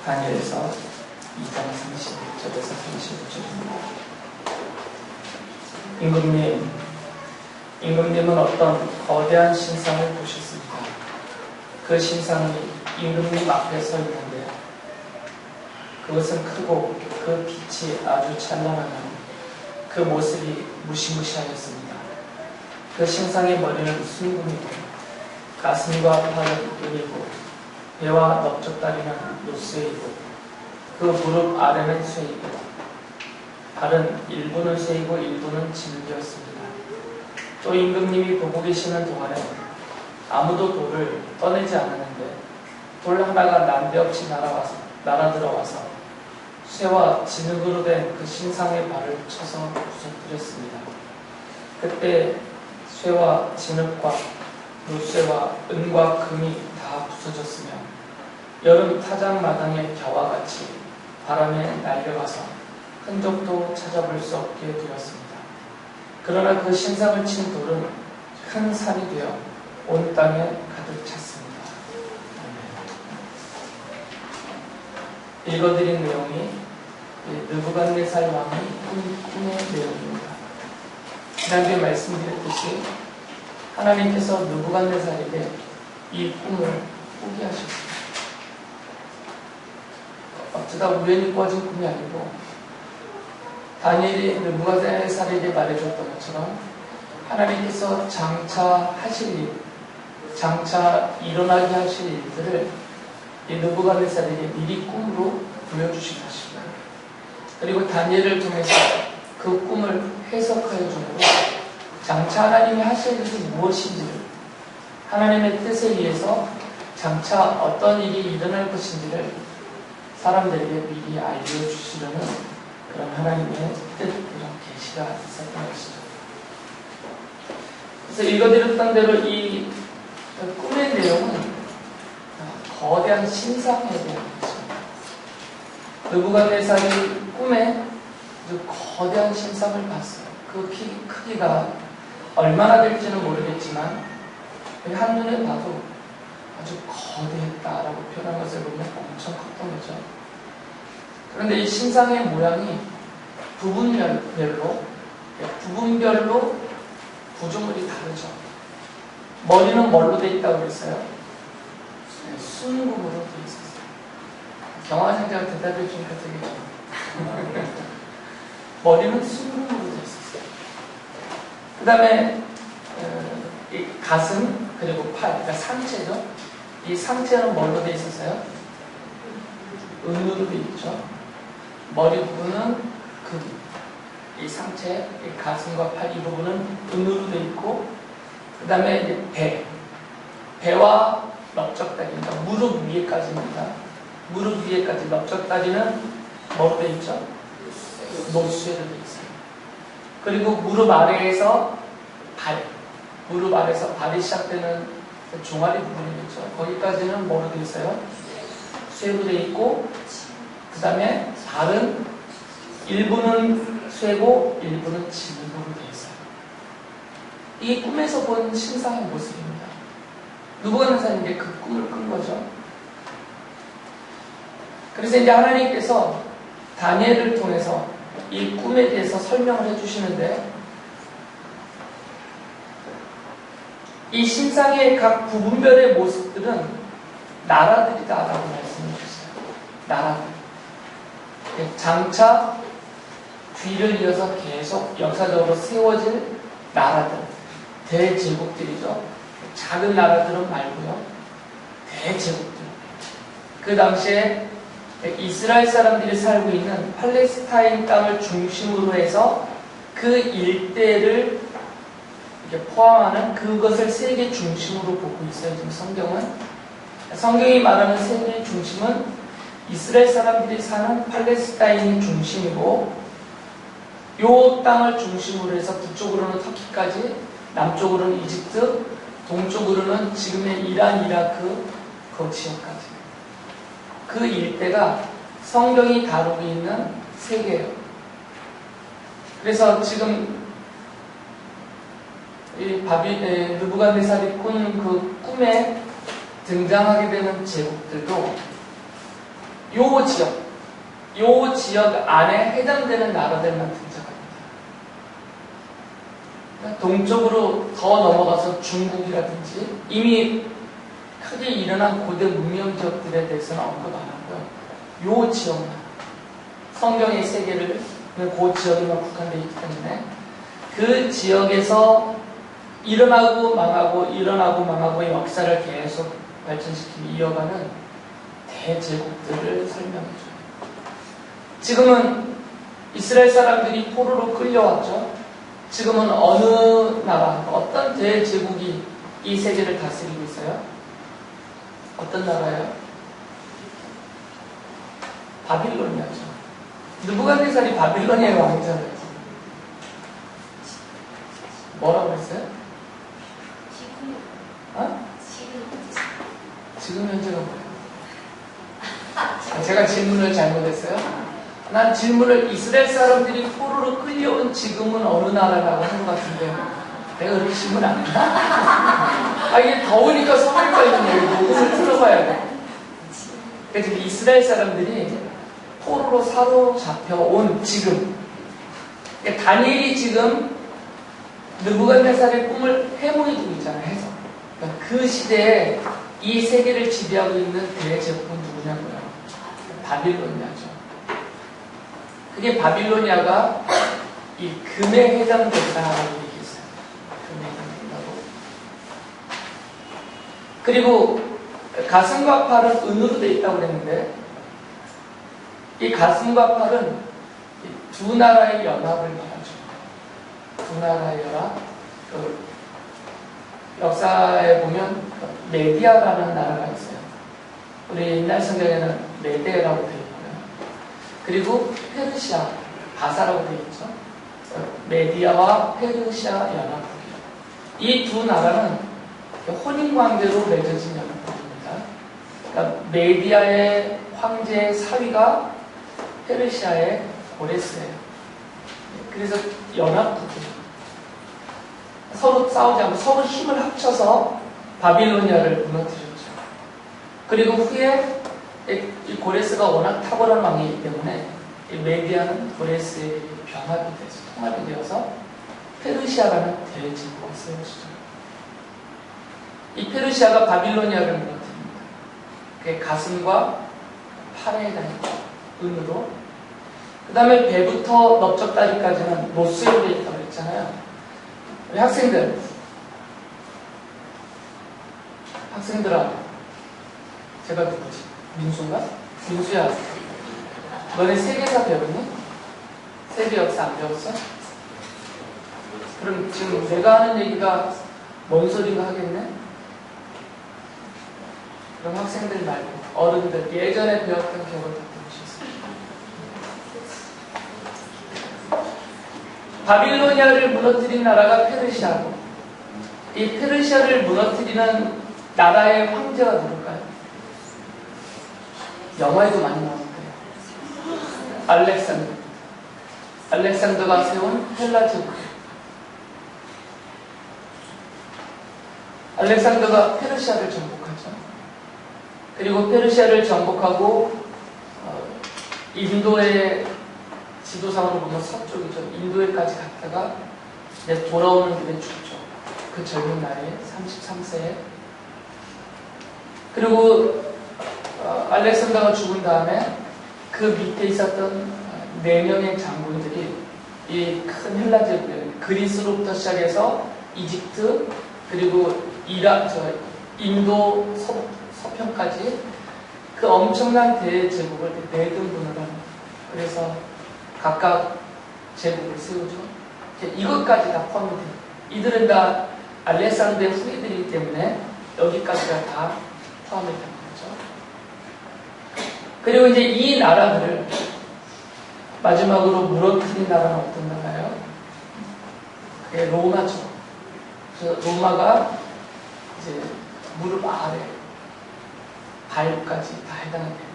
다니엘서 2장 31절에서 35절입니다. 임금님은 어떤 거대한 신상을 보셨습니다. 그 신상이 임금님 앞에 서 있는데 그것은 크고 그 빛이 아주 찬란하며 그 모습이 무시무시하였습니다. 그 신상의 머리는 순금이고 가슴과 팔은 은이고 배와 넓적다리는 노쇠이고 그 무릎 아래는 쇠이고 발은 일부는 쇠이고 일부는 진흙이었습니다. 또 임금님이 보고 계시는 동안에 아무도 돌을 떠내지 않았는데 돌 하나가 난데없이 날아들어와서 쇠와 진흙으로 된 그 신상의 발을 쳐서 부서뜨렸습니다. 그때 쇠와 진흙과 노쇠와 은과 금이 다 부서졌으며 여름 타작 마당의 겨와 같이 바람에 날려가서 흔적도 찾아볼 수 없게 되었습니다. 그러나 그 신상을 친 돌은 큰 산이 되어 온 땅에 가득 찼습니다. 읽어드린 내용이 느부갓네살 왕의 꿈의 내용입니다. 지난주에 말씀드렸듯이 하나님께서 느부갓네살에게 이 꿈을 꾸게 하셨습니다. 어쩌다 우연히 꾸어진 꿈이 아니고 다니엘이 느부갓네살에게 말해줬던 것처럼 하나님께서 장차 하실 일, 장차 일어나게 하실 일들을 이 느부갓네살에게 미리 꿈으로 보여주신 것입니다. 그리고 다니엘을 통해서 그 꿈을 해석하여 주므로 장차 하나님이 하실 일이 무엇인지를 하나님의 뜻에 의해서 장차 어떤 일이 일어날 것인지를 사람들에게 미리 알려주시려는 그런 하나님의 뜻, 이런 계시가 있었던 것이죠. 그래서 읽어드렸던 대로 이 꿈의 내용은 거대한 신상에 대한 것입니다. 느부갓네살이 꿈에 아주 거대한 신상을 봤어요. 그 크기가 얼마나 될지는 모르겠지만 한눈에 봐도 아주 거대했다라고 표현한 것을 보면 엄청 컸던 거죠. 그런데 이 신상의 모양이 부분별로 구조물이 다르죠. 머리는 뭘로 되어 있다고 그랬어요? 순금으로 되어 있었어요. 경화생자가 대답해 주니까 되게 좋아요. 머리는 순금으로 되어 있었어요. 그 다음에 이 가슴 그리고 팔, 그러니까 상체죠. 이 상체는 뭘로 되어 있었어요? 은으로 되어 있죠. 머리 부분은 금, 이 상체, 이 가슴과 팔 이 부분은 은으로 되어 있고, 그 다음에 배와 넓적다리, 그러니까 무릎 위에까지입니다. 무릎 위에까지 넓적다리는 뭐로 되어 있죠? 노쇠로 되어 있어요. 그리고 무릎 아래에서 무릎 아래에서 발이 시작되는 종아리 부분이겠죠. 거기까지는 뭐로 되어 있어요? 쇠로 되어 있고, 그 다음에 발은 일부는 쇠고 일부는 진흙으로 되어 있어요. 이게 꿈에서 본 신상의 모습입니다. 느부갓네살이 이제 그 꿈을 꾼 거죠. 그래서 이제 하나님께서 다니엘을 통해서 이 꿈에 대해서 설명을 해주시는데, 이 신상의 각 부분별의 모습들은 나라들이다라고 말씀해 주셨어요. 나라들. 장차 뒤를 이어서 계속 역사적으로 세워질 나라들, 대제국들이죠. 작은 나라들은 말고요. 대제국들. 그 당시에 이스라엘 사람들이 살고 있는 팔레스타인 땅을 중심으로 해서 그 일대를 이렇게 포함하는 그것을 세계 중심으로 보고 있어요. 지금 성경이 말하는 세계의 중심은 이스라엘 사람들이 사는 팔레스타인이 중심이고, 요 땅을 중심으로 해서 북쪽으로는 터키까지, 남쪽으로는 이집트, 동쪽으로는 지금의 이란, 이라크 그 지역까지. 그 일대가 성경이 다루고 있는 세계예요. 그래서 지금 이 느부갓네살이 꾼 그 꿈에 등장하게 되는 제국들도 요 지역 안에 해당되는 나라들만 등장합니다. 동쪽으로 더 넘어가서 중국이라든지 이미 크게 일어난 고대 문명 지역들에 대해서는 언급 안 하고요. 요 지역만, 성경의 세계를 그 지역에만 국한되어 있기 때문에 그 지역에서 일어나고 망하고의 역사를 계속 발전시키며 이어가는 대제국들을 설명해줘요. 지금은 이스라엘 사람들이 포로로 끌려왔죠. 지금은 어느 나라, 어떤 대제국이 이 세계를 다스리고 있어요? 어떤 나라예요? 바빌로니아죠. 느부갓네살이 바빌로니아의 왕이잖아요. 뭐라고 했어요? 지금 현재가 뭐예요? 제가 질문을 잘못했어요? 난 질문을 이스라엘 사람들이 포로로 끌려온 지금은 어느 나라라고 한 것 같은데 내가 그렇게 질문 안 했나? 이게 더우니까 서울까 있는 녹음을 틀어봐야 돼. 그래서 이스라엘 사람들이 포로로 사로잡혀온 지금, 그러니까 다니엘이 지금 느부갓네살의 꿈을 해몽해 두고 있잖아요. 해서. 그러니까 그 시대에 이 세계를 지배하고 있는 대제국은 누구냐고요? 바빌로니아죠. 그게 바빌로니아가 이 금에 해당된다라고 얘기했어요. 금에 해당된다고. 그리고 가슴과 팔은 은으로 되어 있다고 그랬는데 이 가슴과 팔은 두 나라의 연합을 말하죠. 두 나라의 연합. 역사에 보면 메디아라는 나라가 있어요. 우리 옛날 성경에는 메데라고 되어 있고요. 그리고 페르시아, 바사라고 되어 있죠. 메디아와 페르시아 연합국이요. 이 두 나라는 혼인관계로 맺어진 연합국입니다. 그러니까 메디아의 황제의 사위가 페르시아의 고레스예요. 그래서 연합국이에요. 서로 싸우지 않고 서로 힘을 합쳐서 바빌로니아를 무너뜨렸죠. 그리고 후에 이 고레스가 워낙 탁월한 왕이기 때문에 이 메디아는 고레스의 병합이 돼서 통합이 되어서 페르시아라는 대제국을 세우시죠. 이 페르시아가 바빌로니아를 무너뜨립니다. 그게 가슴과 팔에 해당해요. 은으로. 그 다음에 배부터 넓적다리까지는 노스로 되어 있다고 했잖아요. 우리 학생들아, 제가 누구지? 민수인가? 민수야, 너네 세계사 배웠니? 세계 역사 안 배웠어? 그럼 지금 내가 하는 얘기가 뭔 소리가 하겠네? 그럼 학생들 말고 어른들 예전에 배웠던 기억을 다 들으셨어요. 바빌로니아를 무너뜨린 나라가 페르시아고, 이 페르시아를 무너뜨리는 나라의 황제가 누굴까요? 영화에도 많이 나오는데 알렉산더. 알렉산더가 세운 헬라 제국. 알렉산더가 페르시아를 정복하죠. 그리고 페르시아를 정복하고 인도의 지도상으로 보면 서쪽이죠. 인도에까지 갔다가 이제 돌아오는 길에 죽죠. 그 젊은 나이에 33세에. 그리고 알렉산더가 죽은 다음에 그 밑에 있었던 4명의 장군들이 이 큰 헬라 제국에 그리스로부터 시작해서 이집트 그리고 인도 서편까지 그 엄청난 대제국을 내등분을 합니다. 그래서 각각 제국을 세우죠. 이것까지 다 포함이 됩니다. 이들은 다 알렉산더의 후예들이기 때문에 여기까지가 다 포함이 됩니다. 그리고 이제 이 나라들을 마지막으로 무너뜨린 나라는 어떤 나라예요? 그게 로마죠. 그래서 로마가 이제 무릎 아래, 발까지 다 해당이 됩니다.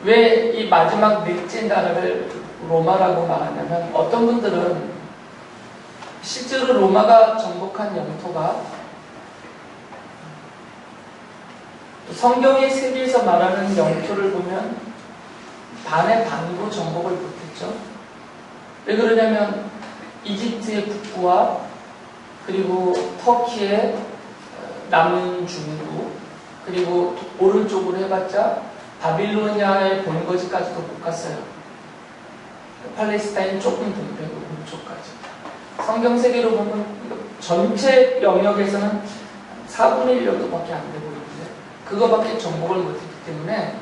왜 이 마지막 넷째 나라를 로마라고 말하냐면 어떤 분들은 실제로 로마가 정복한 영토가 성경의 세계에서 말하는 영토를 보면 반의 반도 정복을 못했죠. 왜 그러냐면 이집트의 북부와 그리고 터키의 남중부 그리고 오른쪽으로 해봤자 바빌로니아의 본거지까지도 못 갔어요. 팔레스타인 조금 동편 오른쪽까지. 성경 세계로 보면 전체 영역에서는 4분의 1 정도밖에 안 되고 있는데 그거밖에 정복을 못했기 때문에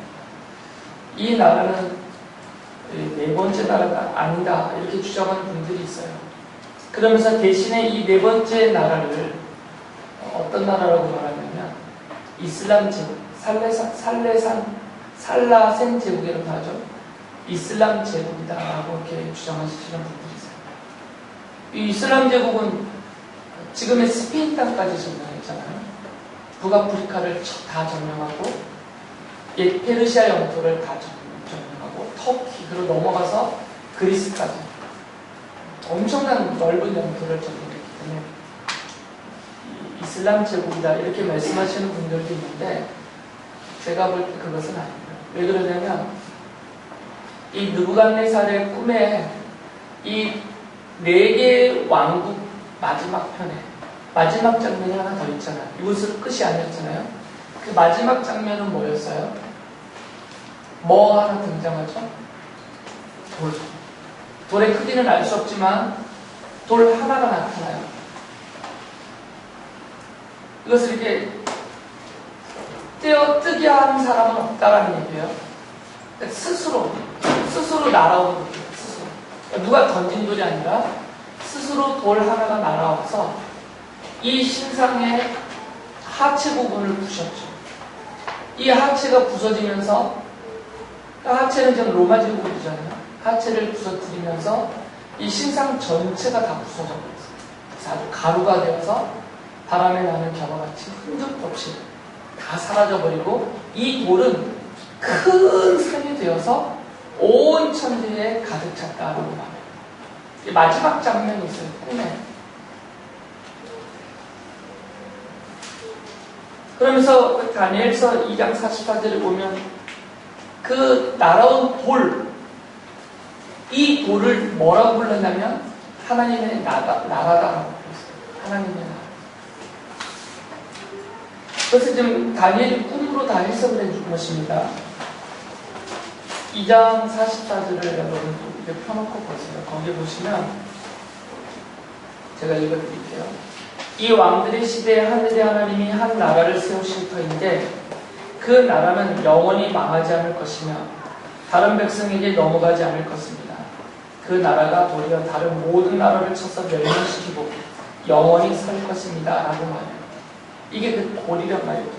이 나라는 네 번째 나라가 아니다 이렇게 주장하는 분들이 있어요. 그러면서 대신에 이 네 번째 나라를 어떤 나라라고 말하냐면 이슬람 제국, 살라센 제국이라고 하죠. 이슬람 제국이다라고 이렇게 주장하시는 분들이 있어요. 이 이슬람 제국은 지금의 스페인 땅까지 점령했잖아요. 북아프리카를 다 점령하고 페르시아 영토를 다 점령하고 터키 그리고 넘어가서 그리스까지 엄청난 넓은 영토를 점령했기 때문에 이슬람 제국이다 이렇게 말씀하시는 분들도 있는데 제가 볼 때 그것은 아니에요. 왜 그러냐면 이 느부갓네살의 꿈에 이 4개의 왕국 마지막 편에 마지막 장면이 하나 더 있잖아요. 이것으로 끝이 아니었잖아요. 그 마지막 장면은 뭐였어요? 뭐 하나 등장하죠? 돌. 돌의 크기는 알 수 없지만 돌 하나가 나타나요. 이것을 이렇게 떼어뜨게 하는 사람은 없다라는 얘기예요. 스스로 날아오는 거예요. 스스로. 누가 던진 돌이 아니라 스스로 돌 하나가 날아와서 이 신상의 하체 부분을 부셨죠. 이 하체가 부서지면서 하체는 지금 로마 제국이잖아요. 하체를 부서뜨리면서 이 신상 전체가 다 부서져 버렸어요. 그래서 아주 가루가 되어서 바람에 나는 겨와같이 흔적 없이 다 사라져버리고 이 돌은 큰 산이 되어서 온 천지에 가득 찼다라고 말해요. 마지막 장면이 있어요. 꿈에. 그러면서 다니엘서 2장 44절을 보면 그 날아온 돌, 이 돌을 뭐라고 불렀냐면 하나님의 나라다라고 불렀어요. 하나님의 나라. 그것을 지금 다니엘이 꿈으로 다 해석을 해준 것입니다. 2장 44절을 여러분 이렇게 펴놓고 보세요. 거기 보시면 제가 읽어드릴게요. 이 왕들의 시대에 하늘의 하나님이 한 나라를 세우실 터인데 그 나라는 영원히 망하지 않을 것이며 다른 백성에게 넘어가지 않을 것입니다. 그 나라가 도리어 다른 모든 나라를 쳐서 멸망시키고 영원히 설 것입니다. 라고 말해요. 이게 그 돌이란 말이에요. 돌.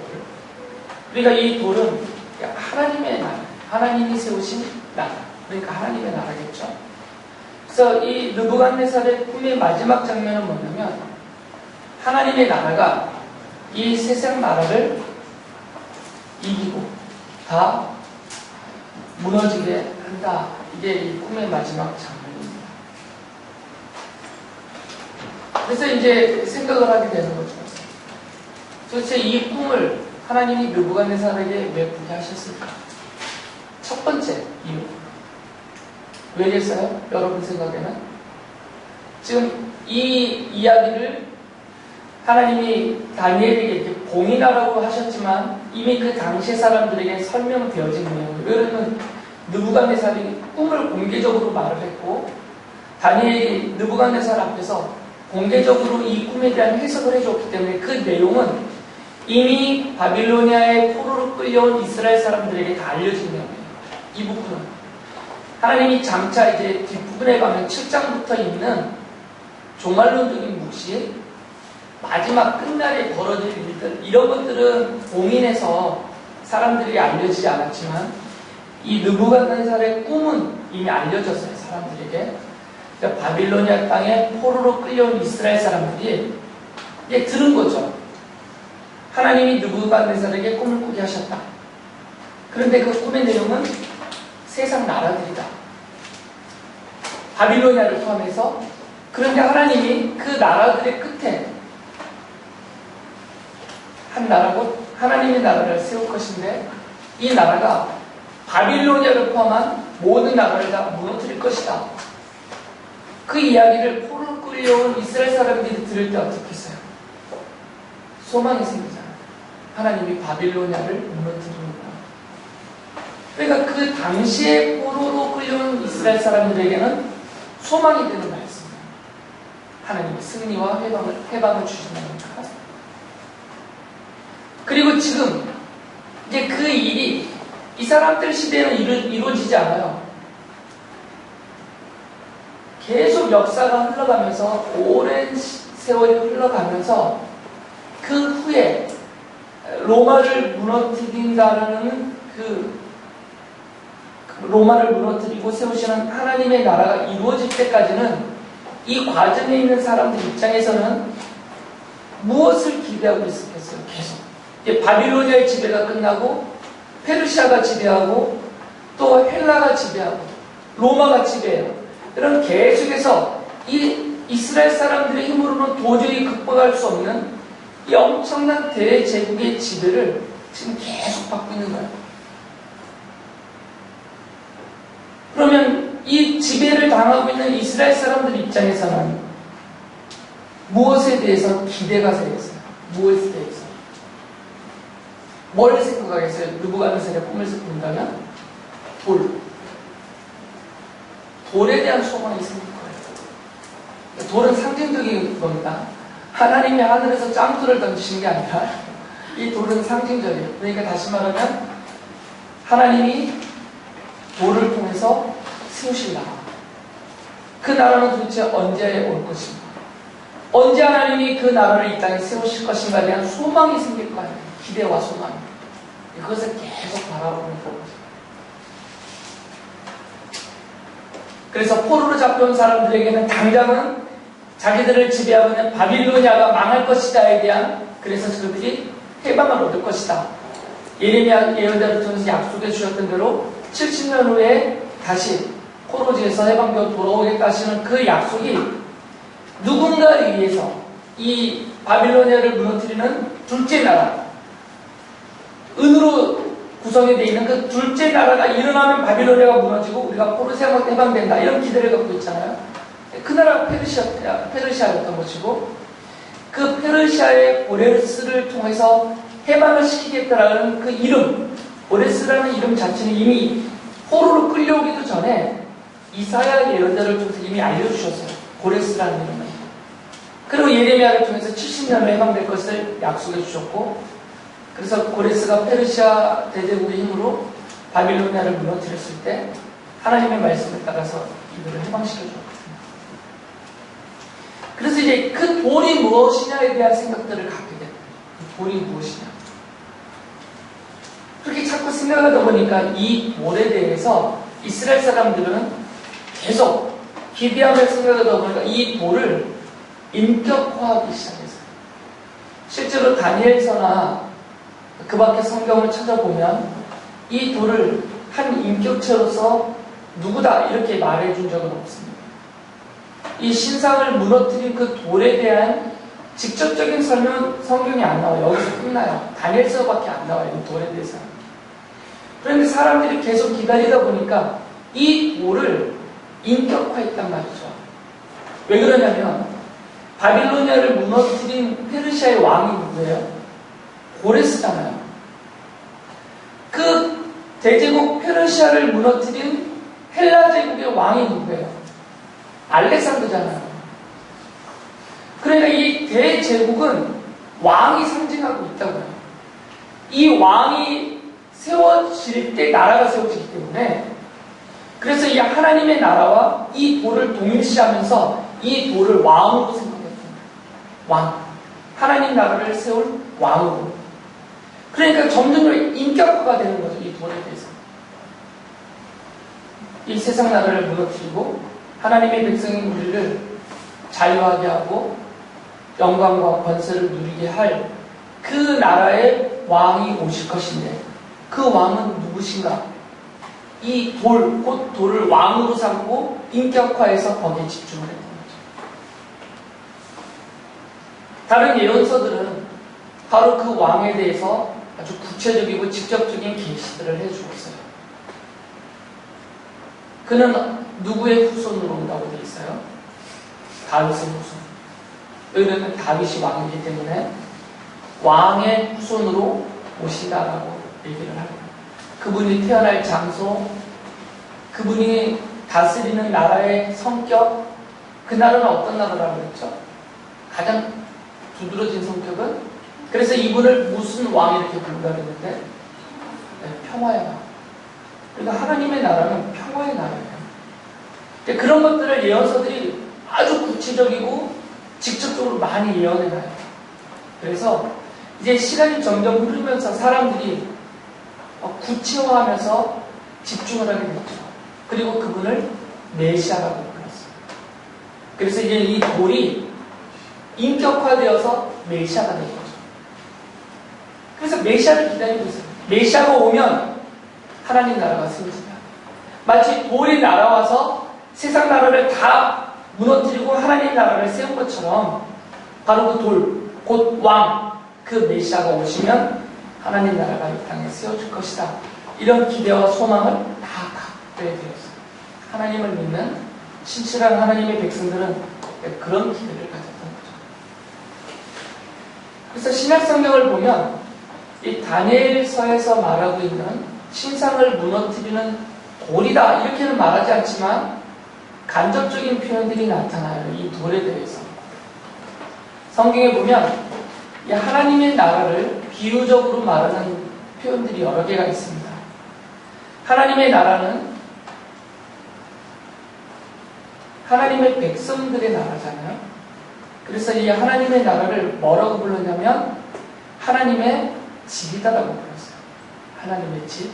그러니까 이 돌은 하나님의 나라, 하나님이 세우신 나라. 그러니까 하나님의 나라겠죠. 그래서 이 느부갓네살의 꿈의 마지막 장면은 뭐냐면 하나님의 나라가 이 세상 나라를 이기고 다 무너지게 한다. 이게 이 꿈의 마지막 장면입니다. 그래서 이제 생각을 하게 되는 거죠. 도대체 이 꿈을 하나님이 느부갓네살에게 왜 꾸게 하셨을까? 첫 번째 이유. 왜겠어요? 여러분 생각에는? 지금 이 이야기를 하나님이 다니엘에게 이렇게 봉인하라고 하셨지만 이미 그 당시의 사람들에게 설명되어진 내용이에요. 왜냐하면 느부갓네살이 꿈을 공개적으로 말을 했고 다니엘이 느부갓네살 앞에서 공개적으로 이 꿈에 대한 해석을 해줬기 때문에 그 내용은 이미 바빌로니아의 포로로 끌려온 이스라엘 사람들에게 다 알려진 내용이에요. 이 부분은 하나님이 장차 이제 뒷부분에 가면 7장부터 있는 종말론적인 묵시 마지막 끝날에 벌어질 일들 이런 것들은 봉인해서 사람들이 알려지지 않았지만 이 느부갓네살의 꿈은 이미 알려졌어요. 사람들에게. 그러니까 바빌로니아 땅에 포로로 끌려온 이스라엘 사람들이 이제 들은 거죠. 하나님이 느부갓네살에게 꿈을 꾸게 하셨다. 그런데 그 꿈의 내용은 세상 나라들이다. 바빌로니아를 포함해서. 그런데 하나님이 그 나라들의 끝에 한 나라고 하나님의 나라를 세울 것인데 이 나라가 바빌로니아를 포함한 모든 나라를 다 무너뜨릴 것이다. 그 이야기를 포로로 끌려온 이스라엘 사람들이 들을 때 어떻게 했어요? 소망이 생기잖아요. 하나님이 바빌로니아를 무너뜨립니다. 그러니까 그 당시에 포로로 끌려온 이스라엘 사람들에게는 소망이 되는 말씀이에요. 하나님의 승리와 해방을 주신다니까. 그리고 지금 이제 그 일이 이 사람들 시대에는 이루어지지 않아요. 계속 역사가 흘러가면서 오랜 세월이 흘러가면서 그 후에 로마를 무너뜨린다는 로마를 무너뜨리고 세우시는 하나님의 나라가 이루어질 때까지는 이 과정에 있는 사람들 입장에서는 무엇을 기대하고 있었겠어요? 계속 이제 바빌로니아의 지배가 끝나고 페르시아가 지배하고 또 헬라가 지배하고 로마가 지배해요. 그럼 계속해서 이 이스라엘 사람들의 힘으로는 도저히 극복할 수 없는 이 엄청난 대제국의 지배를 지금 계속 받고 있는 거예요. 그러면 이 지배를 당하고 있는 이스라엘 사람들 입장에서는 무엇에 대해서 기대가 되겠어요? 무엇에 대해서? 뭘 생각하겠어요? 느부갓네살의 꿈을 본다면? 돌에 대한 소망이 생길 거예요. 돌은 상징적인 겁니다. 하나님이 하늘에서 짱돌을 던지신 게 아니라 이 돌은 상징적이에요. 그러니까 다시 말하면 하나님이 돌을 통해서 세우신다. 그 나라는 도대체 언제 올 것인가? 언제 하나님이 그 나라를 이 땅에 세우실 것인가에 대한 소망이 생길 거 아니에요. 기대와 소망이. 그것을 계속 바라보는 거죠. 그래서 포로로 잡혀온 사람들에게는 당장은 자기들을 지배하고 있는 바빌로니아가 망할 것이다에 대한, 그래서 그들이 해방을 얻을 것이다. 예레미야 예언자를 통해서 약속해 주셨던 대로 70년 후에 다시 포로지에서 해방되어 돌아오겠다 하시는 그 약속이 누군가에 의해서 이 바빌로니아를 무너뜨리는 둘째 나라, 은으로 구성이 되어 있는 그 둘째 나라가 일어나면 바빌로니아가 무너지고 우리가 포로 생활 해방된다, 이런 기대를 갖고 있잖아요. 그 나라가 페르시아였던 것이고, 그 페르시아의 고레스를 통해서 해방을 시키겠다라는 그 이름, 고레스라는 이름 자체는 이미 포로로 끌려오기도 전에 이사야 예언자를 통해서 이미 알려주셨어요. 고레스라는 이름을. 그리고 예레미야를 통해서 70년을 해방될 것을 약속해 주셨고, 그래서 고레스가 페르시아 대제국의 힘으로 바빌로니아를 무너뜨렸을 때 하나님의 말씀을 따라서 이들을 해방시켜 주었거든요. 그래서 이제 그 돌이 무엇이냐에 대한 생각들을 갖게 돼요. 그 돌이 무엇이냐. 그렇게 자꾸 생각하다 보니까 이 돌에 대해서 이스라엘 사람들은 계속 기대하며 생각하다 보니까 이 돌을 인격화하기 시작했어요. 실제로 다니엘서나 그 밖에 성경을 찾아보면 이 돌을 한 인격체로서 누구다 이렇게 말해준 적은 없습니다. 이 신상을 무너뜨린 그 돌에 대한 직접적인 설명은 성경이 안 나와요. 여기서 끝나요. 다니엘서밖에 안 나와요. 이 돌에 대해서는. 그런데 사람들이 계속 기다리다 보니까 이 돌을 인격화했단 말이죠. 왜 그러냐면 바빌로니아를 무너뜨린 페르시아의 왕이 누구예요? 고레스잖아요. 그 대제국 페르시아를 무너뜨린 헬라 제국의 왕이 누구예요? 알렉산더잖아요. 그러니까 이 대제국은 왕이 상징하고 있다고요. 이 왕이 세워질 때 나라가 세워지기 때문에, 그래서 이 하나님의 나라와 이 돌을 동일시하면서 이 돌을 왕으로 생각했습니다. 왕. 하나님 나라를 세울 왕으로. 그러니까 점점 인격화가 되는 거죠. 이 돌에 대해서. 이 세상 나라를 무너뜨리고 하나님의 백성인 우리를 자유하게 하고 영광과 권세를 누리게 할 그 나라의 왕이 오실 것인데, 그 왕은 누구신가? 이 돌, 곧 돌을 왕으로 삼고 인격화해서 거기에 집중을 했던 거죠. 다른 예언서들은 바로 그 왕에 대해서 아주 구체적이고 직접적인 계시들을 해주었어요. 그는 누구의 후손으로 온다고 되어 있어요? 다윗의 후손. 왜냐하면 다윗이 왕이기 때문에 왕의 후손으로 오신다라고 얘기를 하고, 그분이 태어날 장소, 그분이 다스리는 나라의 성격, 그 나라는 어떤 나라라고 했죠? 가장 두드러진 성격은, 그래서 이분을 무슨 왕 이렇게 부른다고 했는데, 네, 평화의 왕. 그러니까 하나님의 나라는 평화의 나라예요. 그런 것들을 예언서들이 아주 구체적이고 직접적으로 많이 예언해놔요. 그래서 이제 시간이 점점 흐르면서 사람들이 구체화하면서 집중을 하게 됐죠. 그리고 그분을 메시아라고 불렀어요. 그래서 이제 이 돌이 인격화되어서 메시아가 된 거죠. 그래서 메시아를 기다리고 있어요. 메시아가 오면 하나님 나라가 세워진다. 마치 돌이 날아와서 세상 나라를 다 무너뜨리고 하나님 나라를 세운 것처럼 바로 그 돌, 곧 왕, 그 메시아가 오시면 하나님 나라가 이 땅에 세워질 것이다. 이런 기대와 소망을 다 갖게 되었어요. 하나님을 믿는 신실한 하나님의 백성들은 그런 기대를 가졌던 거죠. 그래서 신약성경을 보면 이 다니엘서에서 말하고 있는 신상을 무너뜨리는 돌이다 이렇게는 말하지 않지만 간접적인 표현들이 나타나요. 이 돌에 대해서. 성경에 보면 이 하나님의 나라를 비유적으로 말하는 표현들이 여러 개가 있습니다. 하나님의 나라는 하나님의 백성들의 나라잖아요. 그래서 이 하나님의 나라를 뭐라고 불렀냐면 하나님의 집이다라고 불렀어요. 하나님의 집.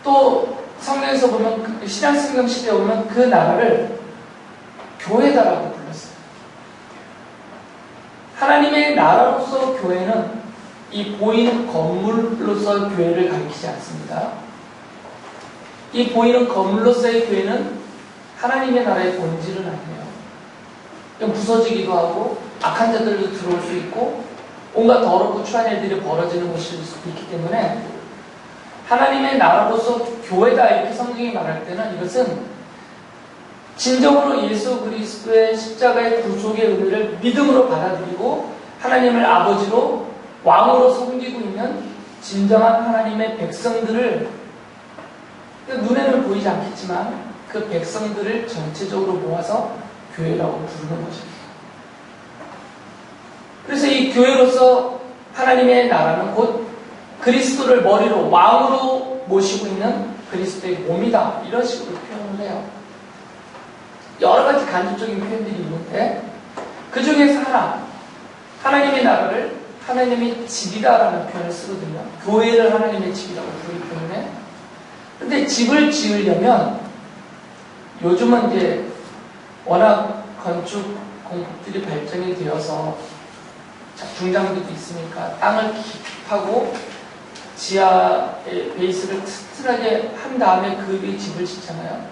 또 성경에서 보면 신약성경 시대에 보면 그 나라를 교회다라고 불렀어요. 하나님의 나라로서 교회는 이 보이는 건물로서 교회를 가리키지 않습니다. 이 보이는 건물로서의 교회는 하나님의 나라의 본질은 아니에요. 좀 부서지기도 하고 악한 자들도 들어올 수 있고 온갖 더럽고 추한 일들이 벌어지는 곳일 수도 있기 때문에 하나님의 나라로서 교회다 이렇게 성경이 말할 때는 이것은 진정으로 예수 그리스도의 십자가의 구속의 의미를 믿음으로 받아들이고 하나님을 아버지로 왕으로 섬기고 있는 진정한 하나님의 백성들을 눈에는 보이지 않겠지만 그 백성들을 전체적으로 모아서 교회라고 부르는 것입니다. 그래서 이 교회로서 하나님의 나라는 곧 그리스도를 머리로 왕으로 모시고 있는 그리스도의 몸이다 이런 식으로 표현을 해요. 여러 가지 간접적인 표현들이 있는데 그 중에서 하나님의 나라를 하나님의 집이다라는 표현을 쓰거든요. 교회를 하나님의 집이라고 부르기 때문에. 근데 집을 지으려면 요즘은 이제 워낙 건축 공법들이 발전이 되어서 중장비도 있으니까 땅을 깊하고 지하의 베이스를 튼튼하게 한 다음에 그 위에 집을 짓잖아요.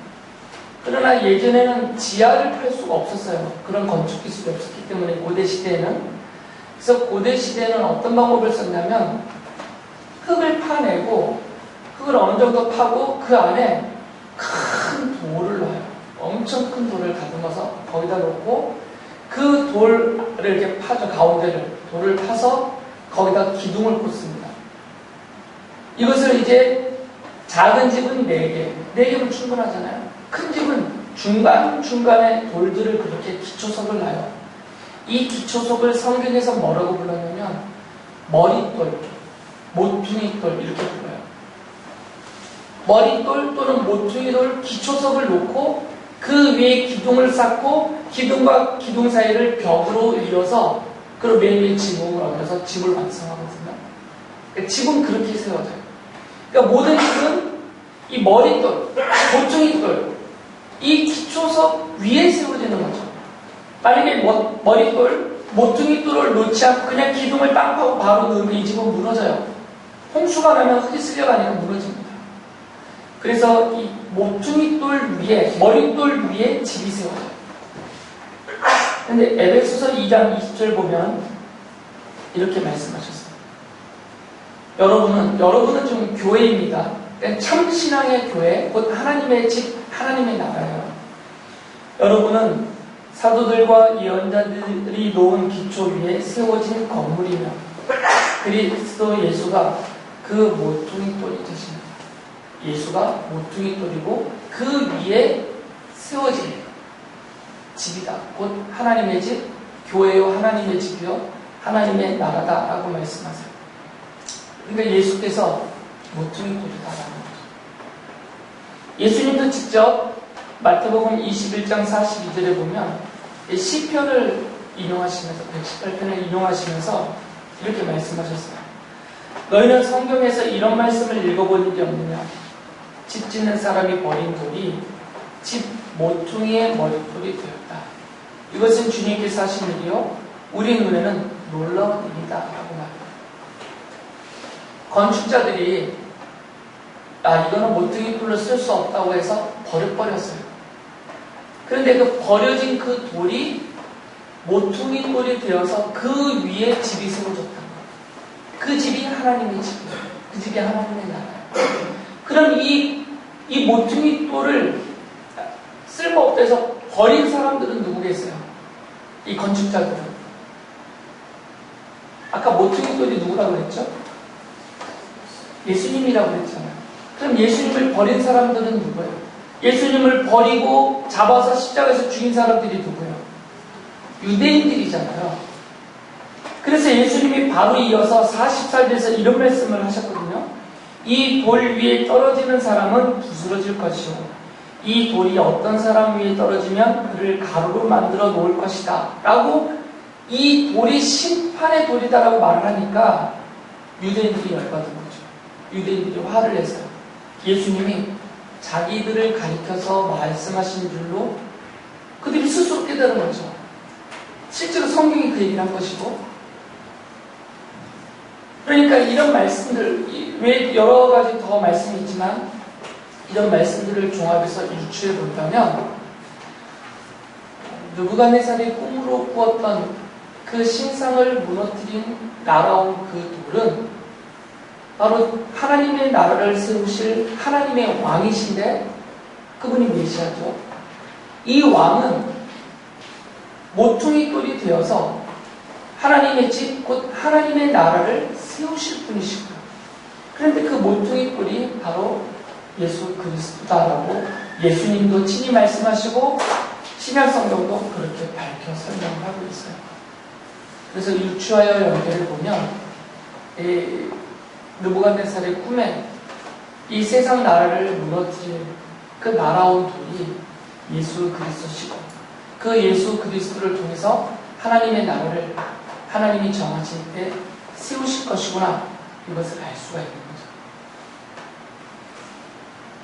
그러나 예전에는 지하를 팔 수가 없었어요. 그런 건축 기술이 없었기 때문에 고대 시대에는. 그래서 고대 시대에는 어떤 방법을 썼냐면 흙을 파내고 흙을 어느 정도 파고 그 안에 큰 돌을 넣어요. 엄청 큰 돌을 다듬어서 거기다 놓고 그 돌을 이렇게 파죠. 가운데를 돌을 파서 거기다 기둥을 꽂습니다. 이것을 이제 작은 집은 4개, 4개면 충분하잖아요. 큰 집은 중간중간에 돌들을 그렇게 기초석을 놔요. 이 기초석을 성경에서 뭐라고 불렀냐면 머릿돌, 모퉁이돌 이렇게 불러요. 머릿돌 또는 모퉁이돌 기초석을 놓고 그 위에 기둥을 쌓고 기둥과 기둥 사이를 벽으로 이어서 그리고 맨 위에 지붕을 얹어서 집을 완성하거든요. 그러니까 집은 그렇게 세워져요. 그러니까 모든 집은 이 머릿돌, 모퉁이돌, 이 기초석 위에 세워지는 거죠. 만약에 머릿돌, 모퉁이돌을 놓지 않고 그냥 기둥을 땅 파고 바로 넣으면 이 집은 무너져요. 홍수가 나면 흙이 쓸려가니까 무너집니다. 그래서 이 모퉁이돌 위에, 머릿돌 위에 집이 세워져요. 근데 에베소서 2장 20절 보면 이렇게 말씀하셨어요. 여러분은 좀 교회입니다. 참 신앙의 교회, 곧 하나님의 집, 하나님의 나라예요. 여러분은 사도들과 예언자들이 놓은 기초 위에 세워진 건물이며 그리스도 예수가 그 모퉁이 돌이 되십니다. 예수가 모퉁이 돌이고 그 위에 세워진 집이다. 곧 하나님의 집, 교회요 하나님의 집이요 하나님의 나라다라고 말씀하세요. 그러니까 예수께서 모퉁이 돌이다라는 거죠. 예수님도 직접 마태복음 21장 42절에 보면 시편을 인용하시면서 118편을 인용하시면서 이렇게 말씀하셨어요. 너희는 성경에서 이런 말씀을 읽어본 일이 없느냐? 집 짓는 사람이 버린 돌이 집 모퉁이의 머릿돌이 되었다. 이것은 주님께서 하신 일이요 우리 눈에는 놀라운 일이다 라고 말합니다. 건축자들이 이거는 모퉁이 돌로 쓸 수 없다고 해서 버렸어요. 그런데 그 버려진 그 돌이 모퉁이 돌이 되어서 그 위에 집이 세워졌다는 거예요. 그 집이 하나님의 집이에요. 그 집이 하나님의 나라예요. 그럼 이 모퉁이 돌을 쓸모없다 해서 버린 사람들은 누구겠어요? 이 건축자들은. 아까 모퉁이 돌이 누구라고 그랬죠? 예수님이라고 그랬잖아요. 그럼 예수님을 버린 사람들은 누구예요? 예수님을 버리고 잡아서 십자가에서 죽인 사람들이 누구예요? 유대인들이잖아요. 그래서 예수님이 바로 이어서 40살에서 이런 말씀을 하셨거든요. 이 돌 위에 떨어지는 사람은 부스러질 것이요 이 돌이 어떤 사람 위에 떨어지면 그를 가루로 만들어 놓을 것이다 라고 이 돌이 심판의 돌이다라고 말을 하니까 유대인들이 열받은 거죠. 유대인들이 화를 내서요. 예수님이 자기들을 가리켜서 말씀하신 줄로 그들이 스스로 깨달은 거죠. 실제로 성경이 그 얘기를 한 것이고, 그러니까 이런 말씀들, 왜 여러 가지 더 말씀이 있지만 이런 말씀들을 종합해서 유추해 본다면 느부갓네살이 꿈으로 꾸었던 그 신상을 무너뜨린 날아온 그 돌은 바로 하나님의 나라를 세우실 하나님의 왕이신데 그분이 메시아죠. 이 왕은 모퉁이 돌이 되어서 하나님의 집, 곧 하나님의 나라를 세우실 분이시고요. 그런데 그 모퉁이 돌이 바로 예수 그리스도다라고 예수님도 친히 말씀하시고 신약성경도 그렇게 밝혀 설명을 하고 있어요. 그래서 유추하여 연결을 보면 느부갓네살의 꿈에 이 세상 나라를 무너뜨릴 그 날아온 돌이 예수 그리스도시고 그 예수 그리스도를 통해서 하나님의 나라를 하나님이 정하실 때 세우실 것이구나, 이것을 알 수가 있는 거죠.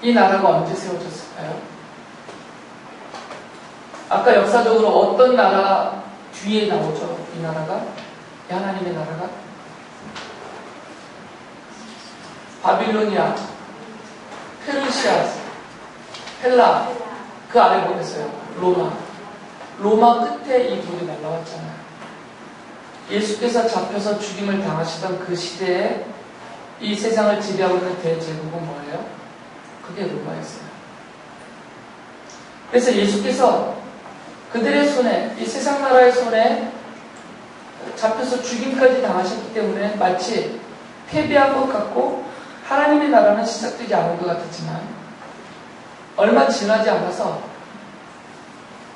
이 나라가 언제 세워졌을까요? 아까 역사적으로 어떤 나라 뒤에 나오죠? 이 나라가? 이 하나님의 나라가? 바빌로니아, 페르시아, 헬라, 그 아래 보겠어요. 로마 끝에 이 돌이 날라왔잖아요. 예수께서 잡혀서 죽임을 당하시던 그 시대에 이 세상을 지배하고 있는 대제국은 뭐예요? 그게 로마였어요. 그래서 예수께서 그들의 손에, 이 세상 나라의 손에 잡혀서 죽임까지 당하셨기 때문에 마치 패배한 것 같고 하나님의 나라는 시작되지 않은 것 같았지만 얼마 지나지 않아서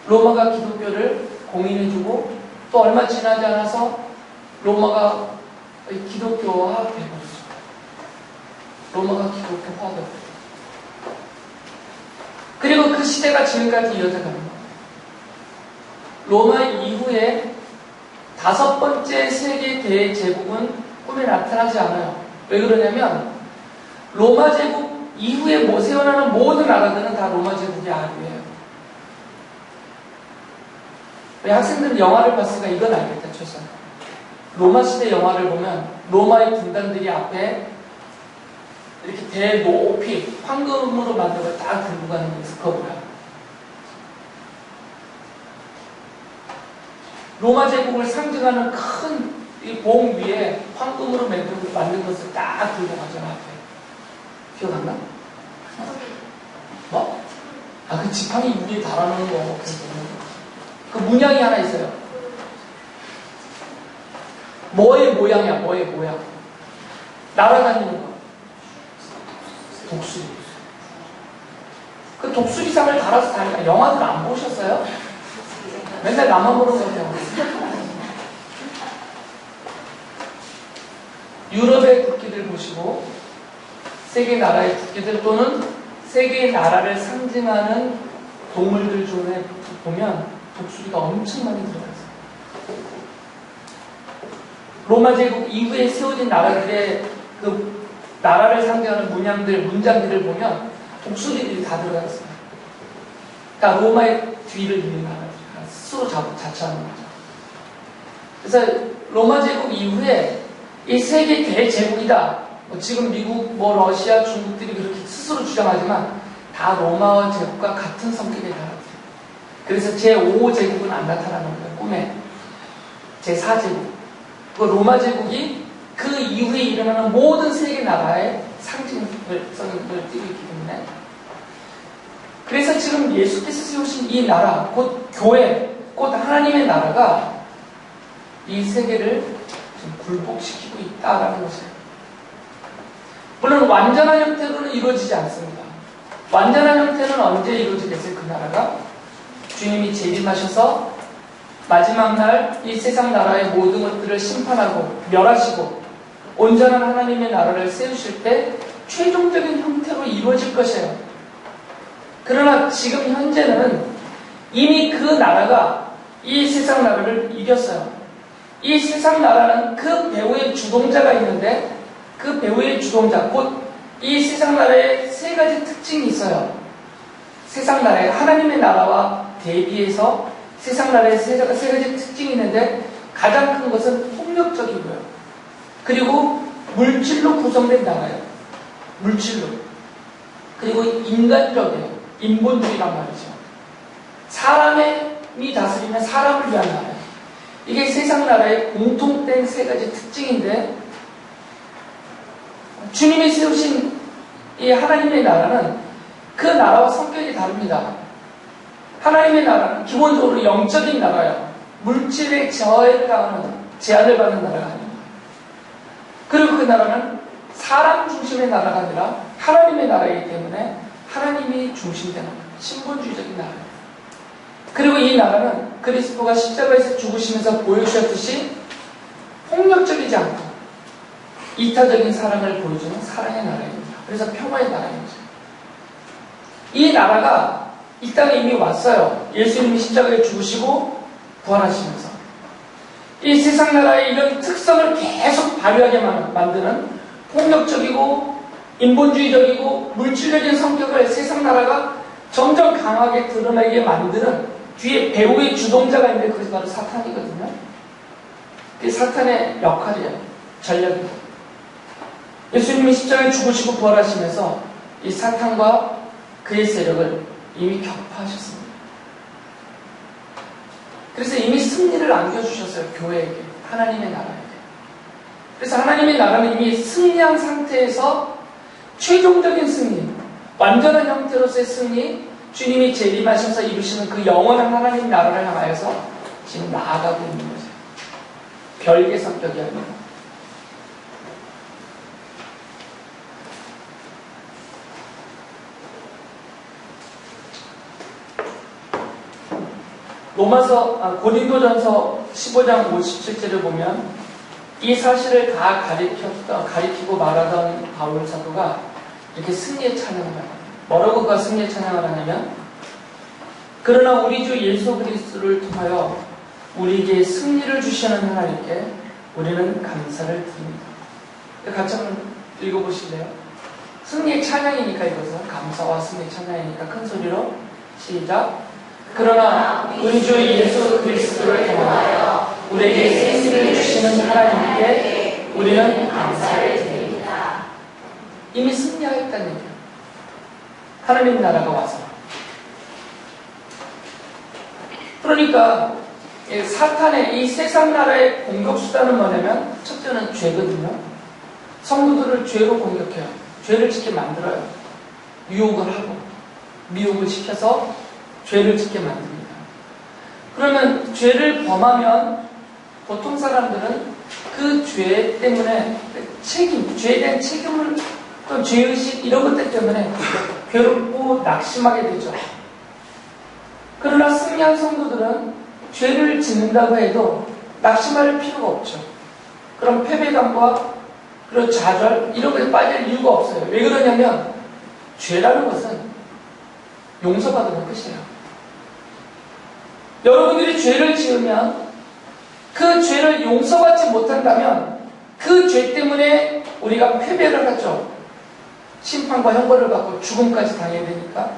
로마가 기독교를 공인해주고 또 얼마 지나지 않아서 로마가 기독교화 되어버렸죠. 로마가 기독교화 되어버렸죠. 그리고 그 시대가 지금까지 이어져 갑니다. 로마 이후에 5번째 세계 대제국은 꿈에 나타나지 않아요. 왜 그러냐면 로마 제국 이후에 세워나는 모든 나라들은 다 로마 제국의 아류예요. 왜 학생들은 영화를 봤으니까 이건 알겠다, 최소한. 로마 시대 영화를 보면 로마의 군단들이 앞에 이렇게 대높이 황금으로 만든 걸 딱 들고 가는 게 스커브야. 로마 제국을 상징하는 큰 이 봉 위에 황금으로 만든 것을 딱 들고 가잖아, 앞에. 기억 안 나? 뭐? 아, 그 지팡이 위에 달아놓은 거. 그 문양이 하나 있어요. 뭐의 모양이야, 뭐의 모양. 날아다니는 거. 독수리. 그 독수리상을 달아서 다니까 영화들 안 보셨어요? 맨날 나만 보는 것 같아요. 유럽의 국기들 보시고 세계 나라의 국기들 또는 세계의 나라를 상징하는 동물들 중에 보면 독수리가 엄청 많이 들어가 있어요. 로마 제국 이후에 세워진 나라들의 그 나라를 상징하는 문장들을 보면 독수리들이 다 들어가 있어요. 그러니까 로마의 뒤를 이는 나라, 스스로 자처하는 거죠. 그래서 로마 제국 이후에 이 세계 대제국이다. 지금 미국, 러시아, 중국들이 그렇게 스스로 주장하지만 다 로마 제국과 같은 성격에 달았어요. 그래서 제5제국은 안 나타나는 거예요. 꿈에. 제4제국. 그 로마 제국이 그 이후에 일어나는 모든 세계 나라의 상징성을 띠고 있기 때문에 그래서 지금 예수께서 세우신 이 나라, 곧 교회, 곧 하나님의 나라가 이 세계를 지금 굴복시키고 있다라는 것이에요. 물론 완전한 형태로는 이루어지지 않습니다. 완전한 형태는 언제 이루어지겠어요? 그 나라가 주님이 재림하셔서 마지막 날 이 세상 나라의 모든 것들을 심판하고 멸하시고 온전한 하나님의 나라를 세우실 때 최종적인 형태로 이루어질 것이에요. 그러나 지금 현재는 이미 그 나라가 이 세상 나라를 이겼어요. 이 세상 나라는 그 배후의 주동자가 있는데 그 배후의 주동자, 곧 이 세상 나라의 세 가지 특징이 있어요. 세상 나라의 하나님의 나라와 대비해서 세상 나라의 세 가지 특징이 있는데 가장 큰 것은 폭력적이고요. 그리고 물질로 구성된 나라예요. 물질로. 그리고 인간적이에요. 인본주의란 말이죠. 사람이 다스리면 사람을 위한 나라예요. 이게 세상 나라의 공통된 세 가지 특징인데 주님이 세우신 이 하나님의 나라는 그 나라와 성격이 다릅니다. 하나님의 나라는 기본적으로 영적인 나라예요. 물질의 제한을 받는 나라가 아닙니다. 그리고 그 나라는 사람 중심의 나라가 아니라 하나님의 나라이기 때문에 하나님이 중심되는 신분주의적인 나라예요. 그리고 이 나라는 그리스도가 십자가에서 죽으시면서 보여주셨듯이 폭력적이지 않고 이타적인 사랑을 보여주는 사랑의 나라입니다. 그래서 평화의 나라입니다. 이 나라가 이 땅에 이미 왔어요. 예수님이 십자가에 죽으시고 부활하시면서 이 세상 나라의 이런 특성을 계속 발휘하게 만드는 폭력적이고 인본주의적이고 물질적인 성격을 세상 나라가 점점 강하게 드러내게 만드는 뒤에 배후의 주동자가 있는데 그것이 바로 사탄이거든요. 그게 사탄의 역할이에요. 전략이에요. 예수님이 십자가에 죽으시고 부활하시면서 이 사탄과 그의 세력을 이미 격파하셨습니다. 그래서 이미 승리를 안겨주셨어요. 교회에게, 하나님의 나라에게. 그래서 하나님의 나라는 이미 승리한 상태에서 최종적인 승리, 완전한 형태로서의 승리, 주님이 재림하셔서 이루시는 그 영원한 하나님 나라를 향하여서 지금 나아가고 있는 거죠. 별개 성격이 아니라. 고린도전서 15장 57절을 보면 이 사실을 다 가리키고 말하던 바울 사도가 이렇게 승리의 찬양을 합니다. 뭐라고 그가 승리의 찬양을 하냐면 그러나 우리 주 예수 그리스도를 통하여 우리에게 승리를 주시는 하나님께 우리는 감사를 드립니다. 같이 한번 읽어보실래요? 승리의 찬양이니까 이것은 감사와 승리의 찬양이니까 큰 소리로 시작. 그러나 우리 주 예수 그리스도를 통하여 우리에게 승리를 주시는 하나님께 우리는 감사를 드립니다. 이미 승리하였다는 얘기예요. 하나님 나라가 와서. 그러니까 사탄의 이 세상 나라의 공격 수단은 뭐냐면 첫째는 죄거든요. 성도들을 죄로 공격해요. 죄를 짓게 만들어요. 유혹을 하고 미혹을 시켜서 죄를 짓게 만듭니다. 그러면 죄를 범하면 보통 사람들은 그 죄 때문에 죄에 대한 책임을 또 죄의식 이런 것들 때문에 괴롭고 낙심하게 되죠. 그러나 승리한 성도들은 죄를 짓는다고 해도 낙심할 필요가 없죠. 그럼 패배감과 그런 좌절 이런 것에 빠질 이유가 없어요. 왜 그러냐면 죄라는 것은 용서받으면 끝이에요. 여러분들이 죄를 지으면 그 죄를 용서받지 못한다면 그 죄 때문에 우리가 패배를 하죠. 심판과 형벌을 받고 죽음까지 당해야 되니까.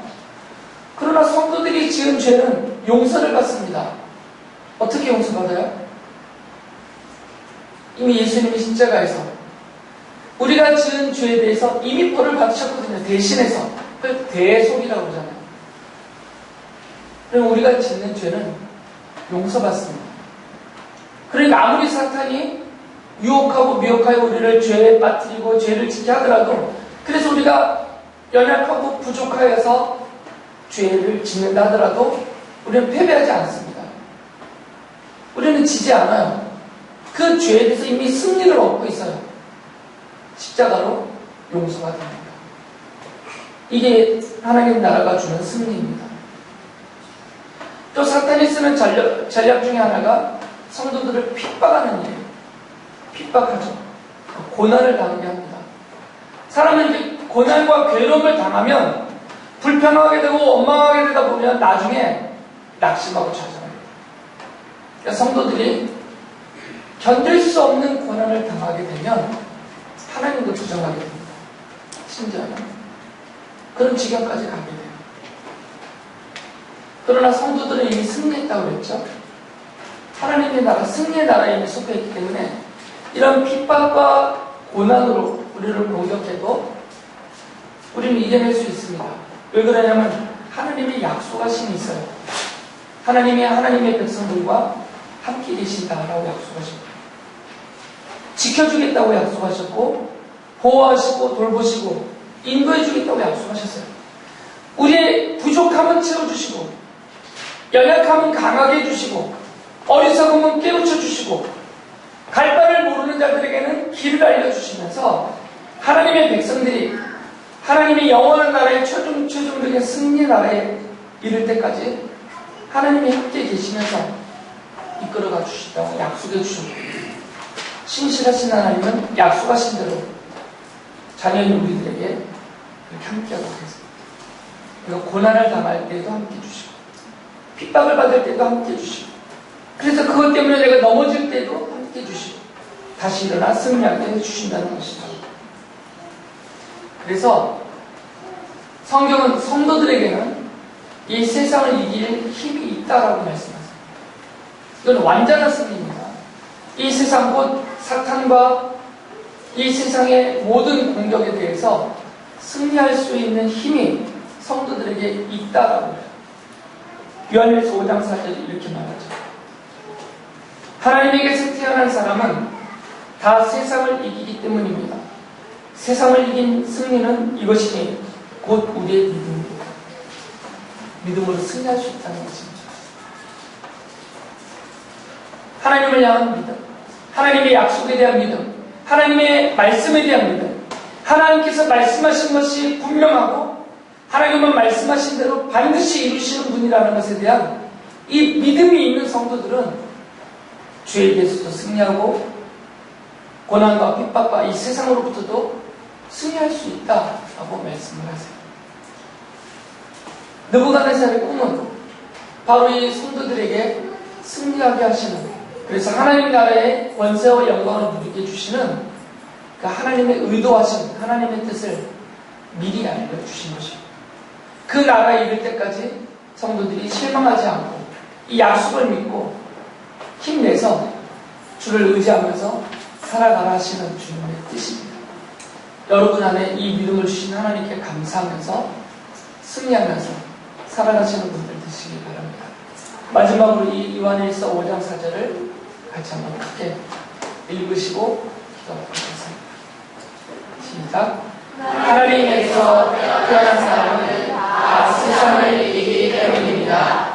그러나 성도들이 지은 죄는 용서를 받습니다. 어떻게 용서받아요? 이미 예수님이 십자가에서 우리가 지은 죄에 대해서 이미 벌을 받으셨거든요. 대신해서. 그걸 대속이라고 그러잖아요. 그럼 우리가 짓는 죄는 용서받습니다. 그러니까 아무리 사탄이 유혹하고 미혹하여 우리를 죄에 빠뜨리고 죄를 짓게 하더라도 그래서 우리가 연약하고 부족하여서 죄를 짓는다 하더라도 우리는 패배하지 않습니다. 우리는 지지 않아요. 그 죄에 대해서 이미 승리를 얻고 있어요. 십자가로 용서가 됩니다. 이게 하나님 나라가 주는 승리입니다. 또 사탄이 쓰는 전략 중에 하나가 성도들을 핍박하는 일이에요. 핍박하죠. 고난을 당하게 합니다. 사람은 이제 고난과 괴로움을 당하면 불평하게 되고 원망하게 되다 보면 나중에 낙심하고 좌절합니다. 그러니까 성도들이 견딜 수 없는 고난을 당하게 되면 하나님도 부정하게 됩니다. 심지어는 그런 지경까지 가게 돼요. 그러나 성도들은 이미 승리했다고 그랬죠. 하나님의 나라, 승리의 나라에 이미 속해있기 때문에 이런 핍박과 고난으로 우리를 공격해도 우리는 이겨낼 수 있습니다. 왜 그러냐면 하나님의 약속하심이 있어요. 하나님의 백성들과 함께 계신다라고 약속하셨고 지켜주겠다고 약속하셨고 보호하시고 돌보시고 인도해주겠다고 약속하셨어요. 우리의 부족함은 채워주시고 연약함은 강하게 해주시고 어리석음은 깨우쳐주시고 갈 바를 모르는 자들에게는 길을 알려주시면서 하나님의 백성들이 하나님의 영원한 나라의 최종적인 승리 나라에 이를 때까지 하나님이 함께 계시면서 이끌어가 주시다고 약속해 주십니다. 신실하신 하나님은 약속하신 대로 자녀인 우리들에게 그렇게 함께하고 계십니다. 그리고 고난을 당할 때도 함께 주시고 핍박을 받을 때도 함께 주시고 그래서 그것 때문에 내가 넘어질 때도 함께 해주시고 다시 일어나 승리하게 해주신다는 것이죠. 그래서 성경은 성도들에게는 이 세상을 이길 힘이 있다라고 말씀하세요. 이건 완전한 승리입니다. 이 세상 곧 사탄과 이 세상의 모든 공격에 대해서 승리할 수 있는 힘이 성도들에게 있다라고 해요. 요한일서 5장 4절에 이렇게 말하죠. 하나님에게서 태어난 사람은 다 세상을 이기기 때문입니다. 세상을 이긴 승리는 이것이니 곧 우리의 믿음입니다. 믿음으로 승리할 수 있다는 것입니다. 하나님을 향한 믿음, 하나님의 약속에 대한 믿음, 하나님의 말씀에 대한 믿음, 하나님께서 말씀하신 것이 분명하고 하나님은 말씀하신 대로 반드시 이루시는 분이라는 것에 대한 이 믿음이 있는 성도들은 죄에 대해서도 승리하고 고난과 핍박과 이 세상으로부터도 승리할 수 있다라고 말씀을 하세요. 느부갓네살의 꿈은 바로 이 성도들에게 승리하게 하시는, 그래서 하나님 나라의 권세와 영광을 누리게 해주시는 그 하나님의 의도하신 하나님의 뜻을 미리 알려주신 것입니다. 그 나라에 이를 때까지 성도들이 실망하지 않고 이 약속을 믿고 힘내서 주를 의지하면서 살아가라 하시는 주님의 뜻입니다. 여러분 안에 이 믿음을 주신 하나님께 감사하면서 승리하면서 살아가시는 분들 되시기 바랍니다. 마지막으로 이 요한일서 5장 4절을 같이 한번 크게 읽으시고 기도하겠습니다. 시작. 하나님에서 태어난 사람은 다 세상을 이기기 때문입니다.